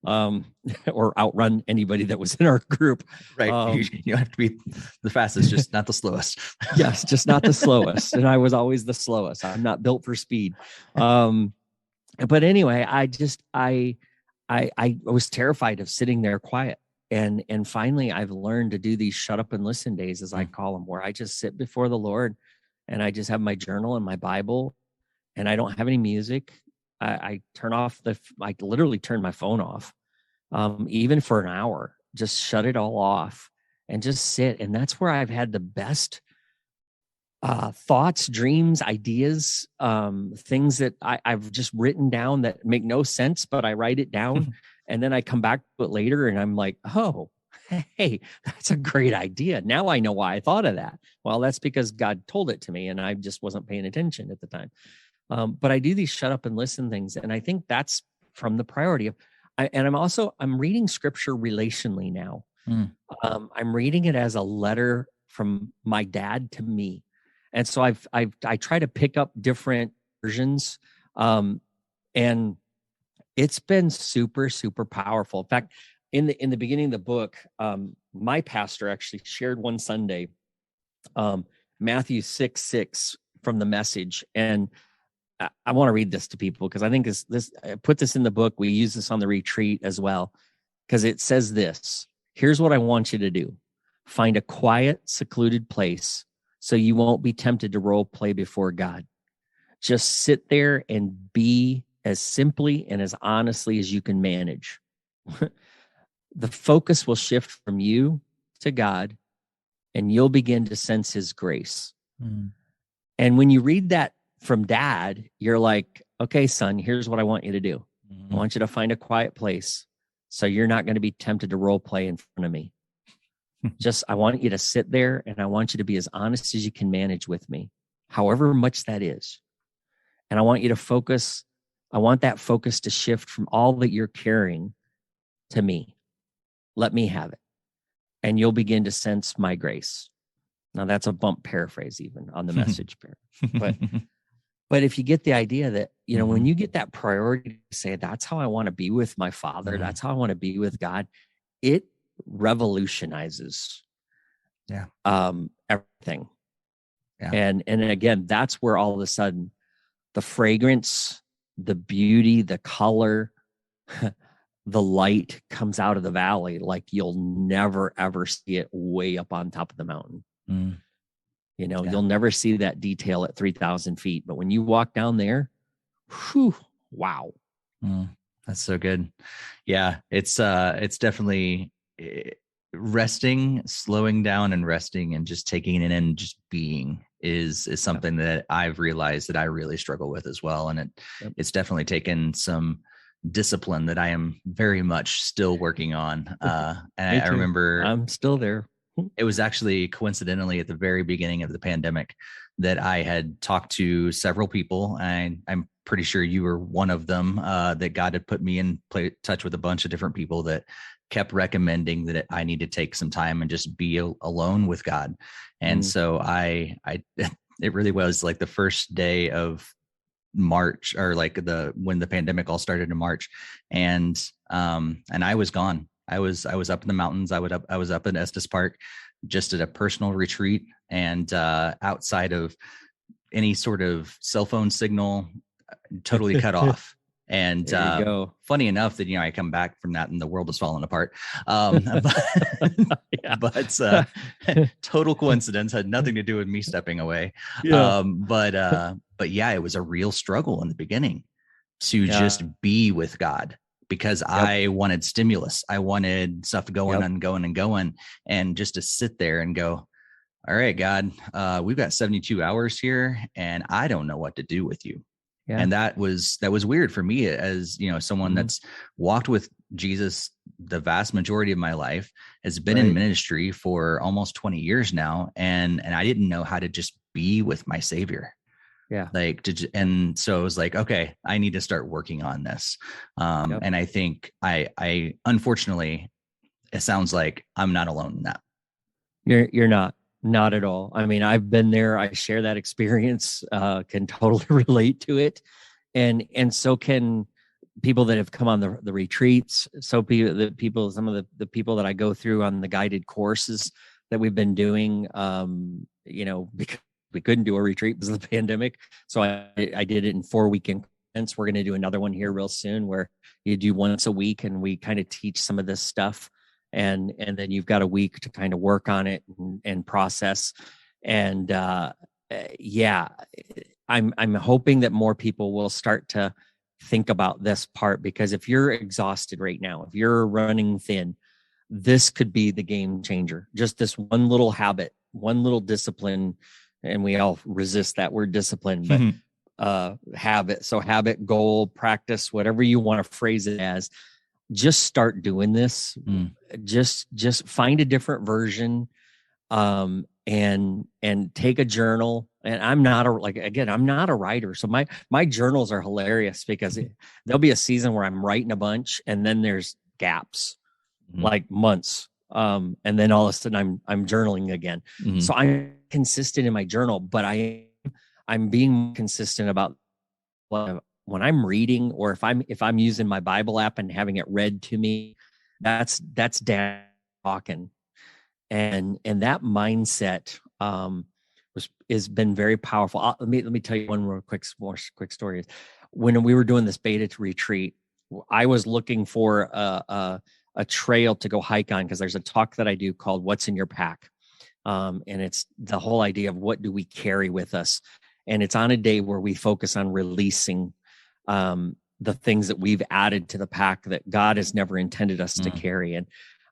or outrun anybody that was in our group. Right. You have to be the fastest, just not the slowest. Yes, just not the slowest. And I was always the slowest. I'm not built for speed. But anyway, I was terrified of sitting there quiet. And finally, I've learned to do these shut up and listen days, as I call them, where I just sit before the Lord and I just have my journal and my Bible, and I don't have any music. I turn off I literally turn my phone off. even for an hour. Just shut it all off and just sit. And that's where I've had the best thoughts, dreams, ideas, things that I've just written down that make no sense, but I write it down and then I come back to it later and I'm like, oh, hey, that's a great idea. Now I know why I thought of that. Well, that's because God told it to me and I just wasn't paying attention at the time. But I do these shut up and listen things. And I think that's from the priority of, I'm reading scripture relationally now. Mm. I'm reading it as a letter from my dad to me. And so I try to pick up different versions. And it's been super, super powerful. In fact, in the beginning of the book, my pastor actually shared one Sunday, Matthew 6:6 from the Message. And I want to read this to people because I think this I put this in the book. We use this on the retreat as well, because it says this: here's what I want you to do. Find a quiet, secluded place so you won't be tempted to role play before God. Just sit there and be as simply and as honestly as you can manage. The focus will shift from you to God, and you'll begin to sense his grace. Mm. And when you read that from dad, you're like, okay, son, here's what I want you to do. Mm-hmm. I want you to find a quiet place so you're not going to be tempted to role play in front of me. I want you to sit there and I want you to be as honest as you can manage with me, however much that is. And I want you to focus. I want that focus to shift from all that you're carrying to me. Let me have it. And you'll begin to sense my grace. Now that's a bump paraphrase even on the Message. But if you get the idea that, you know, when you get that priority to say, that's how I want to be with my Father, that's how I want to be with God, it revolutionizes everything. Yeah. And again, that's where all of a sudden the fragrance, the beauty, the color, the light comes out of the valley like you'll never, ever see it way up on top of the mountain. Mm. You know, you'll never see that detail at 3,000 feet. But when you walk down there, whew, wow. That's so good. Yeah, it's definitely resting, slowing down and resting and just taking it in and just being is something that I've realized that I really struggle with as well. And it's definitely taken some discipline that I am very much still working on. And I remember I'm still there. It was actually coincidentally at the very beginning of the pandemic that I had talked to several people. And I'm pretty sure you were one of them, that God had put me in touch with a bunch of different people that kept recommending that I need to take some time and just be alone with God. And so it really was like the first day of March, or like when the pandemic all started in March, and I was gone. I was up in the mountains. I was up in Estes Park, just at a personal retreat, and outside of any sort of cell phone signal, totally cut off. And funny enough that, you know, I come back from that and the world was falling apart. But total coincidence, had nothing to do with me stepping away. Yeah. But yeah, it was a real struggle in the beginning to just be with God, because I wanted stimulus. I wanted stuff going and going and going, and just to sit there and go, all right, God, we've got 72 hours here and I don't know what to do with you. Yeah. And that was weird for me, as, you know, someone that's walked with Jesus the vast majority of my life, has been in ministry for almost 20 years now. And I didn't know how to just be with my Savior. Yeah. And so it was like, okay, I need to start working on this. And I think I unfortunately, it sounds like I'm not alone in that. You're not at all. I mean, I've been there. I share that experience, can totally relate to it. And so can people that have come on the retreats. So some of the people that I go through on the guided courses that we've been doing, you know, because we couldn't do a retreat because of the pandemic. So I did it in 4-week increments. We're going to do another one here real soon where you do once a week and we kind of teach some of this stuff. And then you've got a week to kind of work on it and process. And I'm hoping that more people will start to think about this part, because if you're exhausted right now, if you're running thin, this could be the game changer. Just this one little habit, one little discipline, and we all resist that word discipline, but habit. So habit, goal, practice, whatever you want to phrase it as, just start doing this. Just find a different version, and take a journal. And I'm not a writer. So my journals are hilarious, because there'll be a season where I'm writing a bunch, and then there's gaps, like months. And then all of a sudden I'm journaling again. So I'm consistent in my journal, but I'm being consistent about when I'm reading, or if I'm using my Bible app and having it read to me, that's Dad talking. And that mindset has been very powerful. Let me tell you one more quick story. When we were doing this beta retreat, I was looking for a trail to go hike on, because there's a talk that I do called "What's in Your Pack," and it's the whole idea of what do we carry with us, and it's on a day where we focus on releasing the things that we've added to the pack that God has never intended us to carry. And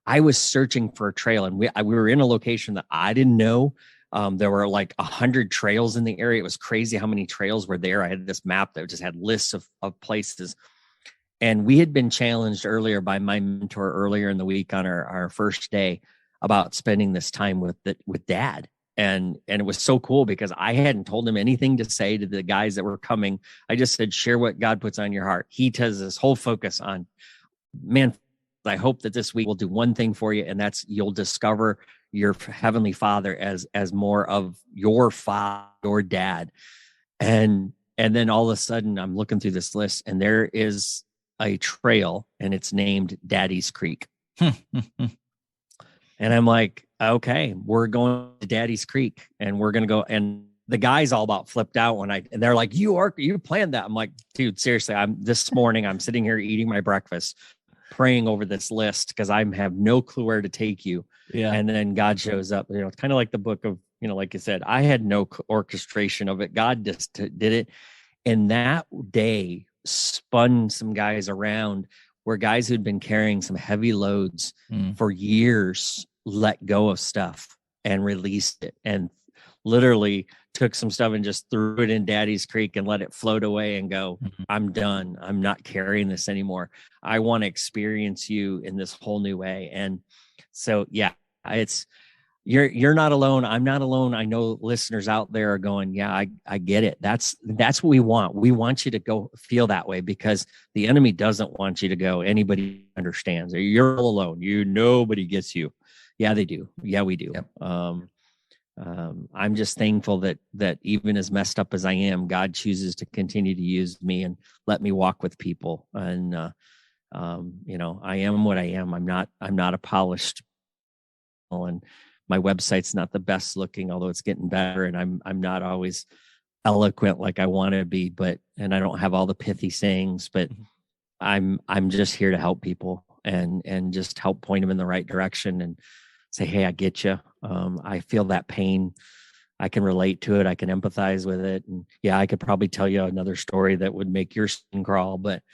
I was searching for a trail, and we were in a location that I didn't know. There were like 100 trails in the area. It was crazy how many trails were there. I had this map that just had lists of places. And we had been challenged earlier by my mentor earlier in the week on our first day about spending this time with Dad. And it was so cool, because I hadn't told him anything to say to the guys that were coming. I just said, share what God puts on your heart. He does this whole focus on, man, I hope that this week will do one thing for you, and that's you'll discover your Heavenly Father as more of your father, your dad. And then all of a sudden I'm looking through this list, and there is a trail, and it's named Daddy's Creek. And I'm like, okay, we're going to Daddy's Creek, and we're going to go. And the guys all about flipped out and they're like, you planned that. I'm like, dude, seriously, this morning I'm sitting here eating my breakfast, praying over this list, because I have no clue where to take you. Yeah. And then God shows up. It's kind of like the book of, like you said, I had no orchestration of it. God just did it. And that day spun some guys around, where guys who'd been carrying some heavy loads for years let go of stuff and released it, and literally took some stuff and just threw it in Daddy's Creek and let it float away and go, I'm done. I'm not carrying this anymore. I want to experience you in this whole new way. And so, yeah, you're not alone. I'm not alone. I know listeners out there are going, yeah, I get it. That's what we want. We want you to go feel that way, because the enemy doesn't want you to go. Anybody understands. You're all alone. Nobody gets you. Yeah, they do. Yeah, we do. Yep. I'm just thankful that even as messed up as I am, God chooses to continue to use me and let me walk with people. And I am what I am. I'm not a polished, and my website's not the best looking, although it's getting better. And I'm not always eloquent like I want to be, and I don't have all the pithy sayings, but I'm just here to help people and just help point them in the right direction and say, hey, I get you. I feel that pain. I can relate to it. I can empathize with it. And yeah, I could probably tell you another story that would make your skin crawl, but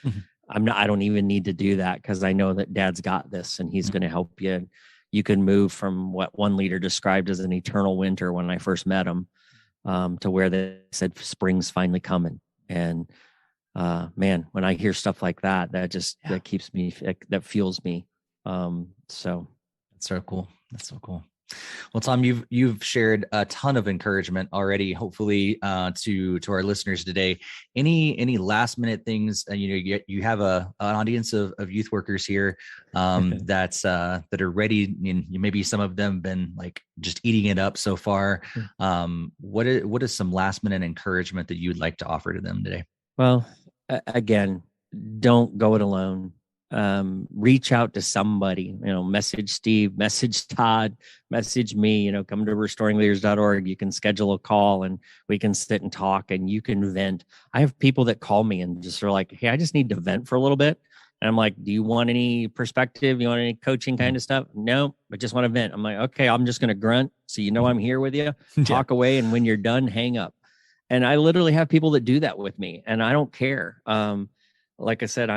I don't even need to do that, because I know that Dad's got this, and he's going to help you. You can move from what one leader described as an eternal winter when I first met him, to where they said spring's finally coming. And man, when I hear stuff like that, that keeps me, that fuels me. So that's so cool. That's so cool. Well, Tom, you've shared a ton of encouragement already, hopefully, to our listeners today. Any last minute things? You have an audience of youth workers here that are ready. Maybe some of them have been like just eating it up so far. What is some last minute encouragement that you would like to offer to them today? Well, again, don't go it alone. Reach out to somebody, message Steve, message Todd, message me, come to restoringleaders.org. You can schedule a call and we can sit and talk, and you can vent. I have people that call me and just are like, hey, I just need to vent for a little bit. And I'm like, do you want any perspective? You want any coaching kind of stuff? No, I just want to vent. I'm like, okay, I'm just going to grunt. So, I'm here with you, talk away. And when you're done, hang up. And I literally have people that do that with me, and I don't care. like I said,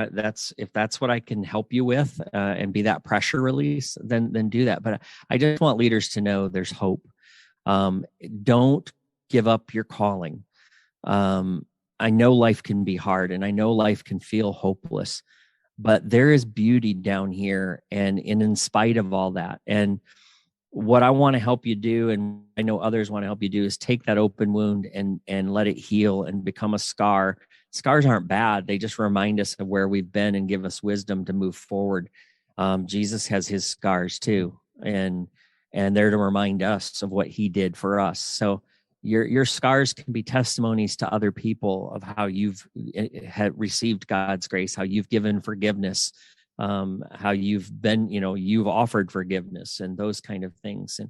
if that's what I can help you with, and be that pressure release, then do that. But I just want leaders to know there's hope. Don't give up your calling. I know life can be hard, and I know life can feel hopeless, but there is beauty down here, and in spite of all that. And what I want to help you do, and I know others want to help you do, is take that open wound and let it heal and become a scar. Scars aren't bad. They just remind us of where we've been and give us wisdom to move forward. Jesus has his scars too, and they're to remind us of what he did for us. So your scars can be testimonies to other people of how you've had received God's grace, how you've given forgiveness, how you've been, you've offered forgiveness, and those kind of things.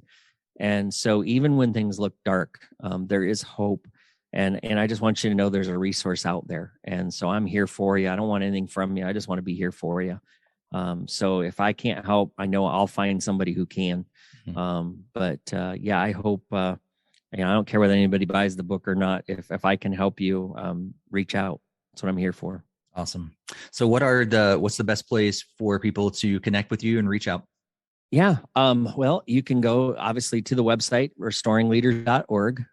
And so even when things look dark, there is hope. And I just want you to know there's a resource out there. And so I'm here for you. I don't want anything from you. I just want to be here for you. So if I can't help, I know I'll find somebody who can. Yeah, I hope, I don't care whether anybody buys the book or not. If I can help you, reach out. That's what I'm here for. Awesome. So what's the best place for people to connect with you and reach out? Yeah. Well, you can go obviously to the website, restoringleaders.org.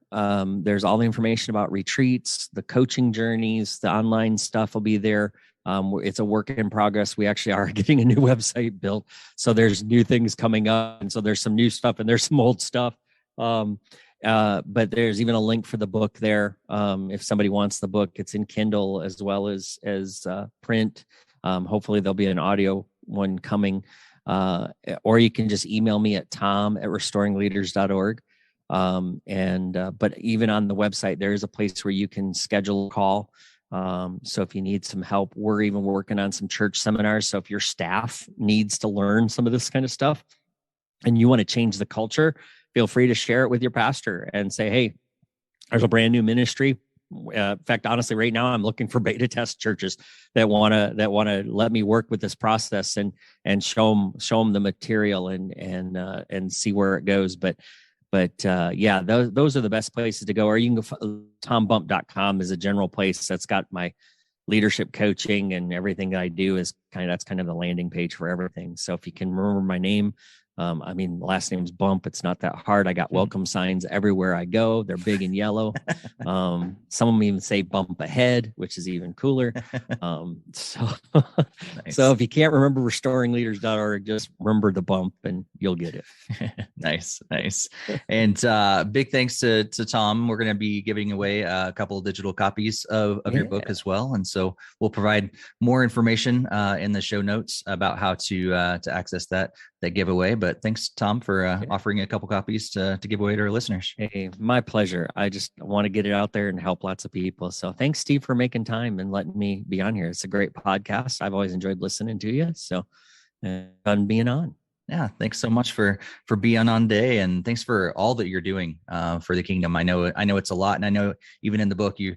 There's all the information about retreats, the coaching journeys, the online stuff will be there. It's a work in progress. We actually are getting a new website built. So there's new things coming up. And so there's some new stuff and there's some old stuff. But there's even a link for the book there. If somebody wants the book, it's in Kindle as well as print. Hopefully there'll be an audio one coming. Or you can just email me at tom@restoringleaders.org. But even on the website, there is a place where you can schedule a call. So if you need some help, we're even working on some church seminars. So if your staff needs to learn some of this kind of stuff and you want to change the culture, feel free to share it with your pastor and say, hey, there's a brand new ministry. In fact, honestly, right now I'm looking for beta test churches that want to let me work with this process and show them the material and see where it goes. But yeah, those are the best places to go. Or you can go, tombump.com is a general place that's got my leadership coaching and everything that I do that's kind of the landing page for everything. So if you can remember my name, last name's Bump. It's not that hard. I got welcome signs everywhere I go. They're big and yellow. Some of them even say bump ahead, which is even cooler. So if you can't remember restoringleaders.org, just remember the bump and you'll get it. Nice. And big thanks to Tom. We're going to be giving away a couple of digital copies of your book as well. And so we'll provide more information in the show notes about how to access that giveaway. But thanks, Tom, for offering a couple copies to give away to our listeners. Hey, my pleasure. I just want to get it out there and help lots of people. So thanks, Steve, for making time and letting me be on here. It's a great podcast. I've always enjoyed listening to you. So fun being on. Yeah, thanks so much for being on today, and thanks for all that you're doing for the kingdom. I know it's a lot, and I know even in the book you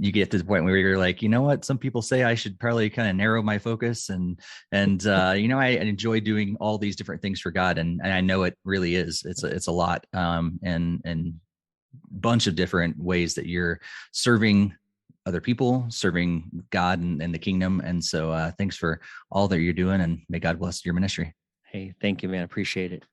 get to the point where you're like, you know what, some people say I should probably kind of narrow my focus, and I enjoy doing all these different things for God, and I know it really is. It's a lot, and bunch of different ways that you're serving other people, serving God and the kingdom, and so thanks for all that you're doing, and may God bless your ministry. Hey, thank you, man. Appreciate it.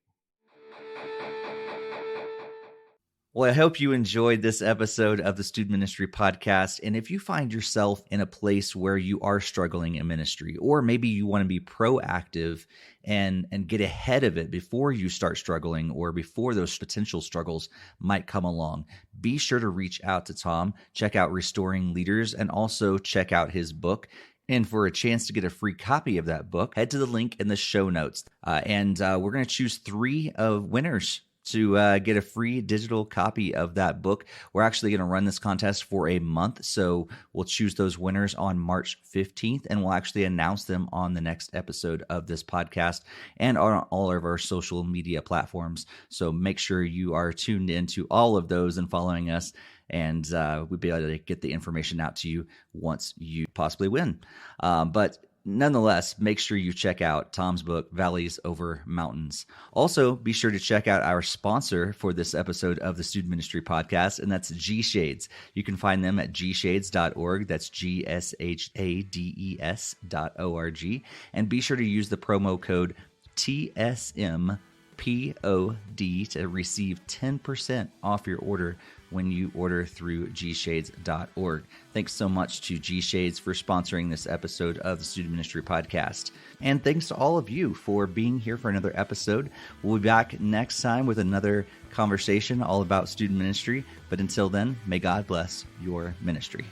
Well, I hope you enjoyed this episode of the Student Ministry Podcast. And if you find yourself in a place where you are struggling in ministry, or maybe you want to be proactive and get ahead of it before you start struggling or before those potential struggles might come along, be sure to reach out to Tom, check out Restoring Leaders, and also check out his book. And for a chance to get a free copy of that book, head to the link in the show notes. And we're going to choose 3 winners to get a free digital copy of that book. We're actually going to run this contest for a month. So we'll choose those winners on March 15th, and we'll actually announce them on the next episode of this podcast and on all of our social media platforms. So make sure you are tuned into all of those and following us. And we'll be able to get the information out to you once you possibly win. But nonetheless, make sure you check out Tom's book, Valleys Over Mountains. Also, be sure to check out our sponsor for this episode of the Student Ministry Podcast, and that's G Shades. You can find them at gshades.org. That's gshades.org. And be sure to use the promo code TSMPOD to receive 10% off your order when you order through gshades.org. Thanks so much to G Shades for sponsoring this episode of the Student Ministry Podcast. And thanks to all of you for being here for another episode. We'll be back next time with another conversation all about student ministry. But until then, may God bless your ministry.